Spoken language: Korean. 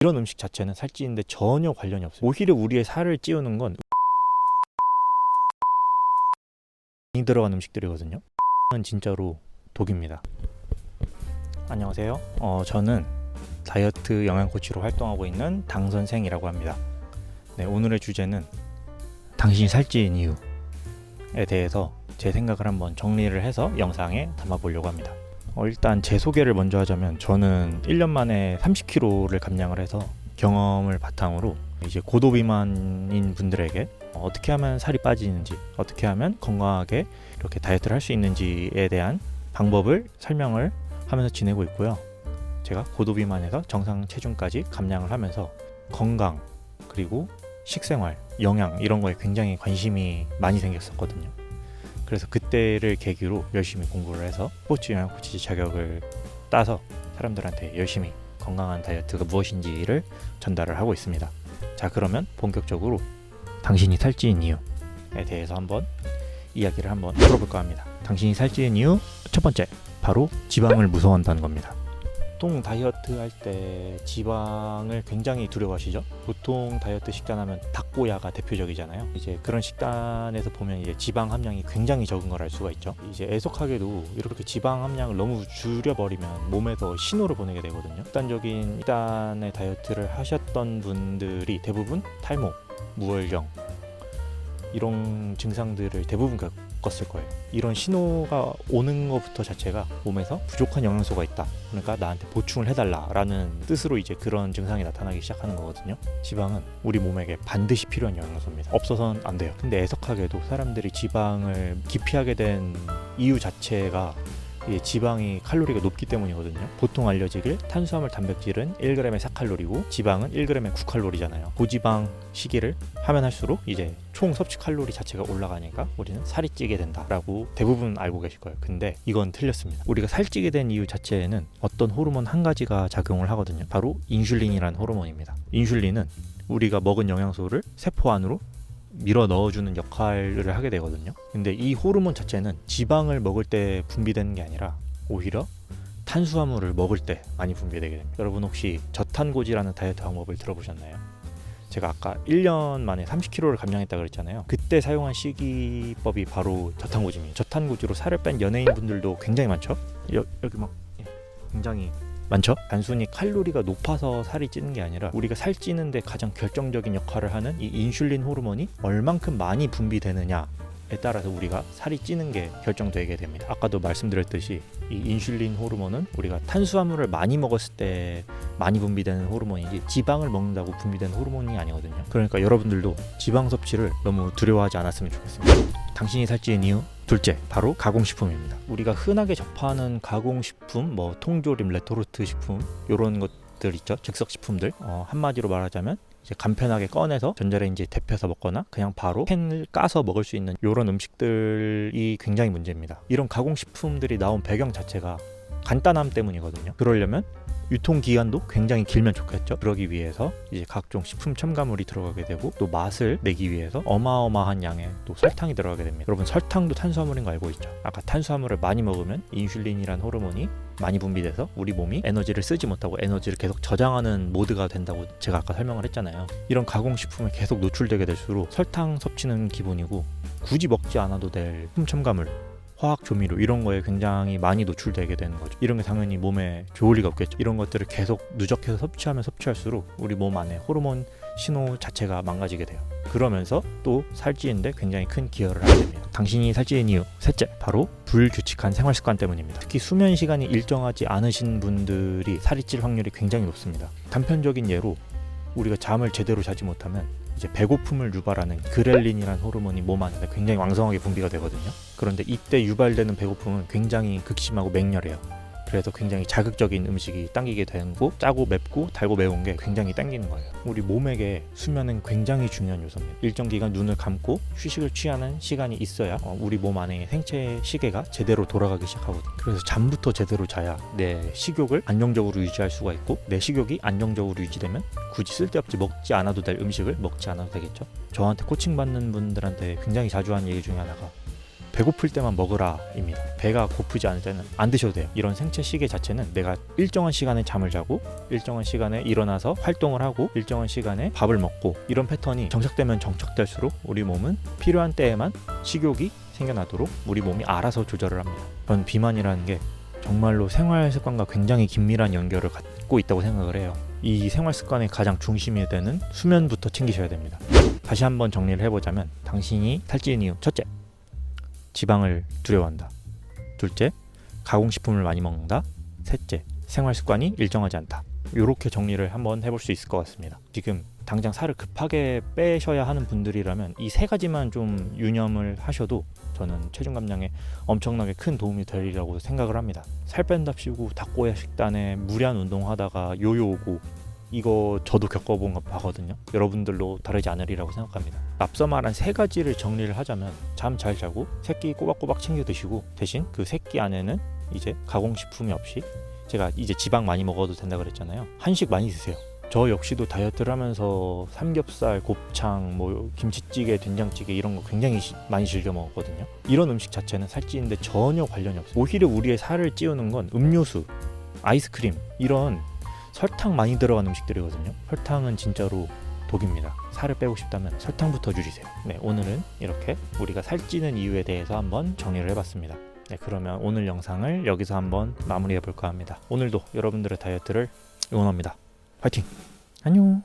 이런 음식 자체는 살찌는데 전혀 관련이 없어요. 오히려 우리의 살을 찌우는 건 이 들어간 음식들이거든요. 은 진짜로 독입니다. 안녕하세요. 저는 다이어트 영양 코치로 활동하고 있는 당선생이라고 합니다. 네, 오늘의 주제는 당신이 살찌는 이유에 대해서 제 생각을 한번 정리를 해서 영상에 담아보려고 합니다. 일단 제 소개를 먼저 하자면 저는 1년 만에 30kg를 감량을 해서 경험을 바탕으로 이제 고도 비만인 분들에게 어떻게 하면 살이 빠지는지, 어떻게 하면 건강하게 이렇게 다이어트를 할 수 있는지에 대한 방법을 설명을 하면서 지내고 있고요. 제가 고도 비만에서 정상 체중까지 감량을 하면서 건강, 그리고 식생활, 영양 이런 거에 굉장히 관심이 많이 생겼었거든요. 그래서 그때를 계기로 열심히 공부를 해서 스포츠 영양 코치 자격을 따서 사람들한테 열심히 건강한 다이어트가 무엇인지를 전달을 하고 있습니다. 자, 그러면 본격적으로 당신이 살찌는 이유에 대해서 한번 이야기를 한번 풀어볼까 합니다. 당신이 살찌는 이유 첫 번째, 바로 지방을 무서워한다는 겁니다. 보통 다이어트 할 때 지방을 굉장히 두려워하시죠? 보통 다이어트 식단하면 닭고야가 대표적이잖아요. 이제 그런 식단에서 보면 이제 지방 함량이 굉장히 적은 걸 알 수가 있죠. 이제 애석하게도 이렇게 지방 함량을 너무 줄여버리면 몸에서 신호를 보내게 되거든요. 극단적인 식단의 다이어트를 하셨던 분들이 대부분 탈모, 무월경 이런 증상들을 대부분 겪었을 거예요. 이런 신호가 오는 것부터 자체가 몸에서 부족한 영양소가 있다, 그러니까 나한테 보충을 해달라라는 뜻으로 이제 그런 증상이 나타나기 시작하는 거거든요. 지방은 우리 몸에게 반드시 필요한 영양소입니다. 없어서는 안 돼요. 근데 애석하게도 사람들이 지방을 기피하게 된 이유 자체가 지방이 칼로리가 높기 때문이거든요. 보통 알려지길 탄수화물, 단백질은 1g에 4칼로리고 지방은 1g에 9칼로리잖아요. 고지방 시기를 하면 할수록 이제 총 섭취 칼로리 자체가 올라가니까 우리는 살이 찌게 된다라고 대부분 알고 계실 거예요. 근데 이건 틀렸습니다. 우리가 살찌게 된 이유 자체에는 어떤 호르몬 한 가지가 작용을 하거든요. 바로 인슐린이라는 호르몬입니다. 인슐린은 우리가 먹은 영양소를 세포 안으로 밀어 넣어주는 역할을 하게 되거든요. 근데 이 호르몬 자체는 지방을 먹을 때 분비되는 게 아니라 오히려 탄수화물을 먹을 때 많이 분비되게 됩니다. 여러분 혹시 저탄고지라는 다이어트 방법을 들어보셨나요? 제가 아까 1년 만에 30kg를 감량했다 그랬잖아요. 그때 사용한 식이법이 바로 저탄고지입니다. 저탄고지로 살을 뺀 연예인분들도 굉장히 많죠. 여기 막 굉장히 많죠? 단순히 칼로리가 높아서 살이 찌는 게 아니라 우리가 살찌는데 가장 결정적인 역할을 하는 이 인슐린 호르몬이 얼만큼 많이 분비되느냐에 따라서 우리가 살이 찌는 게 결정되게 됩니다. 아까도 말씀드렸듯이 이 인슐린 호르몬은 우리가 탄수화물을 많이 먹었을 때 많이 분비되는 호르몬이지 지방을 먹는다고 분비되는 호르몬이 아니거든요. 그러니까 여러분들도 지방 섭취를 너무 두려워하지 않았으면 좋겠습니다. 당신이 살찌는 이유 둘째, 바로 가공식품입니다. 우리가 흔하게 접하는 가공식품, 뭐 통조림, 레토르트 식품 이런 것들 있죠. 즉석식품들. 한마디로 말하자면 이제 간편하게 꺼내서 전자레인지에 데펴서 먹거나 그냥 바로 캔을 까서 먹을 수 있는 이런 음식들이 굉장히 문제입니다. 이런 가공식품들이 나온 배경 자체가 간단함 때문이거든요. 그러려면 유통기한도 굉장히 길면 좋겠죠. 그러기 위해서 이제 각종 식품 첨가물이 들어가게 되고 또 맛을 내기 위해서 어마어마한 양의 또 설탕이 들어가게 됩니다. 여러분 설탕도 탄수화물인 거 알고 있죠? 아까 탄수화물을 많이 먹으면 인슐린이란 호르몬이 많이 분비돼서 우리 몸이 에너지를 쓰지 못하고 에너지를 계속 저장하는 모드가 된다고 제가 아까 설명을 했잖아요. 이런 가공식품에 계속 노출되게 될수록 설탕 섭취는 기본이고 굳이 먹지 않아도 될 식품 첨가물, 화학 조미료 이런 거에 굉장히 많이 노출되게 되는 거죠. 이런 게 당연히 몸에 좋을 리가 없겠죠. 이런 것들을 계속 누적해서 섭취하면 섭취할수록 우리 몸 안에 호르몬 신호 자체가 망가지게 돼요. 그러면서 또 살찌는데 굉장히 큰 기여를 하게 됩니다. 당신이 살찌는 이유 셋째, 바로 불규칙한 생활 습관 때문입니다. 특히 수면 시간이 일정하지 않으신 분들이 살이 찔 확률이 굉장히 높습니다. 단편적인 예로 우리가 잠을 제대로 자지 못하면 이제 배고픔을 유발하는 그렐린이라는 호르몬이 몸 안에 굉장히 왕성하게 분비가 되거든요. 그런데 이때 유발되는 배고픔은 굉장히 극심하고 맹렬해요. 그래서 굉장히 자극적인 음식이 당기게 되고 짜고 맵고 달고 매운 게 굉장히 당기는 거예요. 우리 몸에게 수면은 굉장히 중요한 요소입니다. 일정 기간 눈을 감고 휴식을 취하는 시간이 있어야 우리 몸 안에 생체 시계가 제대로 돌아가기 시작하거든요. 그래서 잠부터 제대로 자야 내 식욕을 안정적으로 유지할 수가 있고 내 식욕이 안정적으로 유지되면 굳이 쓸데없이 먹지 않아도 될 음식을 먹지 않아도 되겠죠. 저한테 코칭 받는 분들한테 굉장히 자주 하는 얘기 중에 하나가 배고플 때만 먹으라입니다. 배가 고프지 않을 때는 안 드셔도 돼요. 이런 생체 시계 자체는 내가 일정한 시간에 잠을 자고 일정한 시간에 일어나서 활동을 하고 일정한 시간에 밥을 먹고 이런 패턴이 정착되면 정착될수록 우리 몸은 필요한 때에만 식욕이 생겨나도록 우리 몸이 알아서 조절을 합니다. 저는 비만이라는 게 정말로 생활 습관과 굉장히 긴밀한 연결을 갖고 있다고 생각을 해요. 이 생활 습관의 가장 중심이 되는 수면부터 챙기셔야 됩니다. 다시 한번 정리를 해보자면 당신이 살찌는 이유: 첫째, 지방을 두려워한다. 둘째, 가공식품을 많이 먹는다. 셋째, 생활 습관이 일정하지 않다. 이렇게 정리를 한번 해볼 수 있을 것 같습니다. 지금 당장 살을 급하게 빼셔야 하는 분들이라면 이 세 가지만 좀 유념을 하셔도 저는 체중 감량에 엄청나게 큰 도움이 되리라고 생각을 합니다. 살 뺀답시고 닭고야 식단에 무리한 운동하다가 요요 오고, 이거 저도 겪어본 거 봐거든요. 여러분들도 다르지 않으리라고 생각합니다. 앞서 말한 세 가지를 정리를 하자면 잠 잘 자고 새끼 꼬박꼬박 챙겨 드시고, 대신 그 새끼 안에는 이제 가공식품이 없이, 제가 이제 지방 많이 먹어도 된다 그랬잖아요. 한식 많이 드세요. 저 역시도 다이어트를 하면서 삼겹살, 곱창, 뭐 김치찌개, 된장찌개 이런 거 굉장히 많이 즐겨 먹었거든요. 이런 음식 자체는 살찌는데 전혀 관련이 없어요. 오히려 우리의 살을 찌우는 건 음료수, 아이스크림, 이런 설탕 많이 들어간 음식들이거든요. 설탕은 진짜로 독입니다. 살을 빼고 싶다면 설탕부터 줄이세요. 네, 오늘은 이렇게 우리가 살찌는 이유에 대해서 한번 정리를 해봤습니다. 네, 그러면 오늘 영상을 여기서 한번 마무리해 볼까 합니다. 오늘도 여러분들의 다이어트를 응원합니다. 화이팅! 안녕!